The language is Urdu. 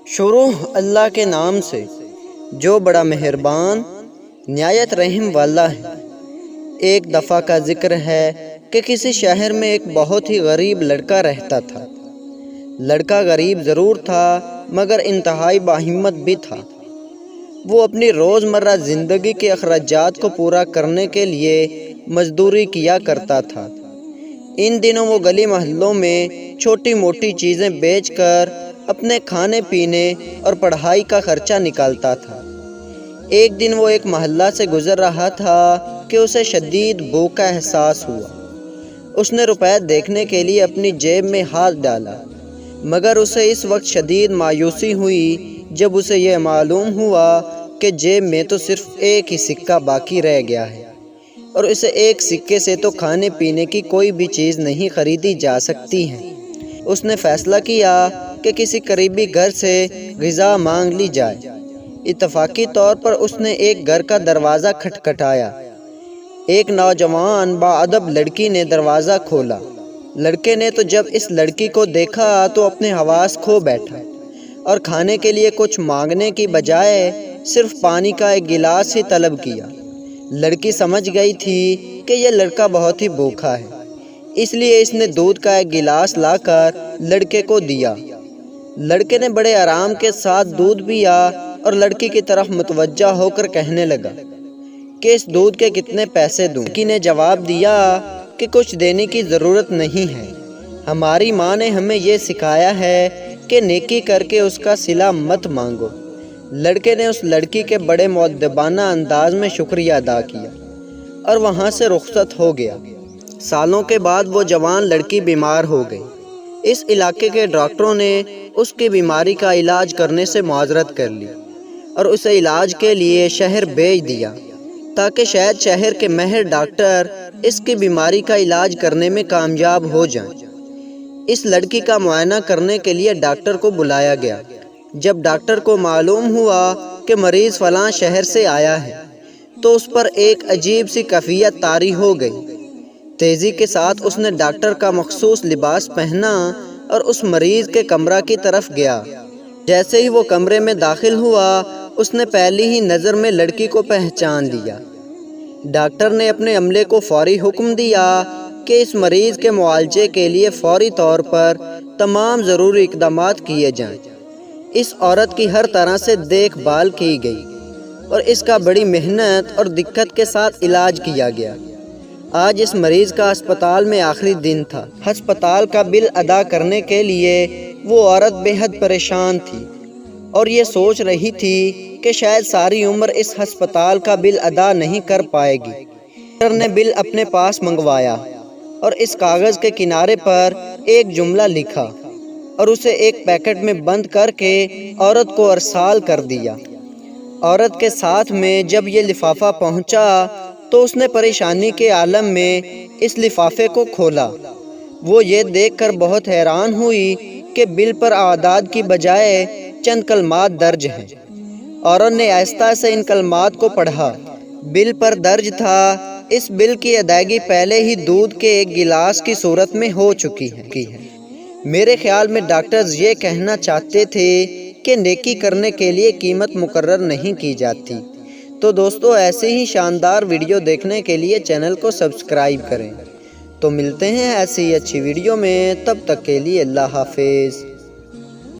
شروع اللہ کے نام سے جو بڑا مہربان نہایت رحم والا ہے۔ ایک دفعہ کا ذکر ہے کہ کسی شہر میں ایک بہت ہی غریب لڑکا رہتا تھا۔ لڑکا غریب ضرور تھا مگر انتہائی باہمت بھی تھا۔ وہ اپنی روزمرہ زندگی کے اخراجات کو پورا کرنے کے لیے مزدوری کیا کرتا تھا۔ ان دنوں وہ گلی محلوں میں چھوٹی موٹی چیزیں بیچ کر اپنے کھانے پینے اور پڑھائی کا خرچہ نکالتا تھا۔ ایک دن وہ ایک محلہ سے گزر رہا تھا کہ اسے شدید بھوک کا احساس ہوا۔ اس نے روپے دیکھنے کے لیے اپنی جیب میں ہاتھ ڈالا مگر اسے اس وقت شدید مایوسی ہوئی جب اسے یہ معلوم ہوا کہ جیب میں تو صرف ایک ہی سکہ باقی رہ گیا ہے اور اسے ایک سکے سے تو کھانے پینے کی کوئی بھی چیز نہیں خریدی جا سکتی ہے۔ اس نے فیصلہ کیا کہ کسی قریبی گھر سے غذا مانگ لی جائے۔ اتفاقی طور پر اس نے ایک گھر کا دروازہ کھٹکھٹایا۔ ایک نوجوان باادب لڑکی نے دروازہ کھولا۔ لڑکے نے تو جب اس لڑکی کو دیکھا تو اپنے حواس کھو بیٹھا اور کھانے کے لیے کچھ مانگنے کی بجائے صرف پانی کا ایک گلاس ہی طلب کیا۔ لڑکی سمجھ گئی تھی کہ یہ لڑکا بہت ہی بھوکا ہے، اس لیے اس نے دودھ کا ایک گلاس لا کر لڑکے کو دیا۔ لڑکے نے بڑے آرام کے ساتھ دودھ پیا اور لڑکی کی طرف متوجہ ہو کر کہنے لگا کہ اس دودھ کے کتنے پیسے دوں؟ لڑکی نے جواب دیا کہ کچھ دینے کی ضرورت نہیں ہے، ہماری ماں نے ہمیں یہ سکھایا ہے کہ نیکی کر کے اس کا صلہ مت مانگو۔ لڑکے نے اس لڑکی کے بڑے مؤدبانہ انداز میں شکریہ ادا کیا اور وہاں سے رخصت ہو گیا۔ سالوں کے بعد وہ جوان لڑکی بیمار ہو گئی۔ اس علاقے کے ڈاکٹروں نے اس کی بیماری کا علاج کرنے سے معذرت کر لی اور اسے علاج کے لیے شہر بھیج دیا تاکہ شاید شہر کے ماہر ڈاکٹر اس کی بیماری کا علاج کرنے میں کامیاب ہو جائیں۔ اس لڑکی کا معائنہ کرنے کے لیے ڈاکٹر کو بلایا گیا۔ جب ڈاکٹر کو معلوم ہوا کہ مریض فلاں شہر سے آیا ہے تو اس پر ایک عجیب سی کیفیت طاری ہو گئی۔ تیزی کے ساتھ اس نے ڈاکٹر کا مخصوص لباس پہنا اور اس مریض کے کمرہ کی طرف گیا۔ جیسے ہی وہ کمرے میں داخل ہوا اس نے پہلی ہی نظر میں لڑکی کو پہچان لیا۔ ڈاکٹر نے اپنے عملے کو فوری حکم دیا کہ اس مریض کے معالجے کے لیے فوری طور پر تمام ضروری اقدامات کیے جائیں۔ اس عورت کی ہر طرح سے دیکھ بھال کی گئی اور اس کا بڑی محنت اور دقت کے ساتھ علاج کیا گیا۔ آج اس مریض کا ہسپتال میں آخری دن تھا۔ ہسپتال کا بل ادا کرنے کے لیے وہ عورت بے حد پریشان تھی اور یہ سوچ رہی تھی کہ شاید ساری عمر اس ہسپتال کا بل ادا نہیں کر پائے گی۔ ڈاکٹر نے بل اپنے پاس منگوایا اور اس کاغذ کے کنارے پر ایک جملہ لکھا اور اسے ایک پیکٹ میں بند کر کے عورت کو ارسال کر دیا۔ عورت کے ساتھ میں جب یہ لفافہ پہنچا تو اس نے پریشانی کے عالم میں اس لفافے کو کھولا۔ وہ یہ دیکھ کر بہت حیران ہوئی کہ بل پر اعداد کی بجائے چند کلمات درج ہیں۔ عورت نے آہستہ سے ان کلمات کو پڑھا۔ بل پر درج تھا، اس بل کی ادائیگی پہلے ہی دودھ کے ایک گلاس کی صورت میں ہو چکی ہے۔ میرے خیال میں ڈاکٹرز یہ کہنا چاہتے تھے کہ نیکی کرنے کے لیے قیمت مقرر نہیں کی جاتی۔ تو دوستو ایسے ہی شاندار ویڈیو دیکھنے کے لیے چینل کو سبسکرائب کریں۔ تو ملتے ہیں ایسی اچھی ویڈیو میں، تب تک کے لیے اللہ حافظ۔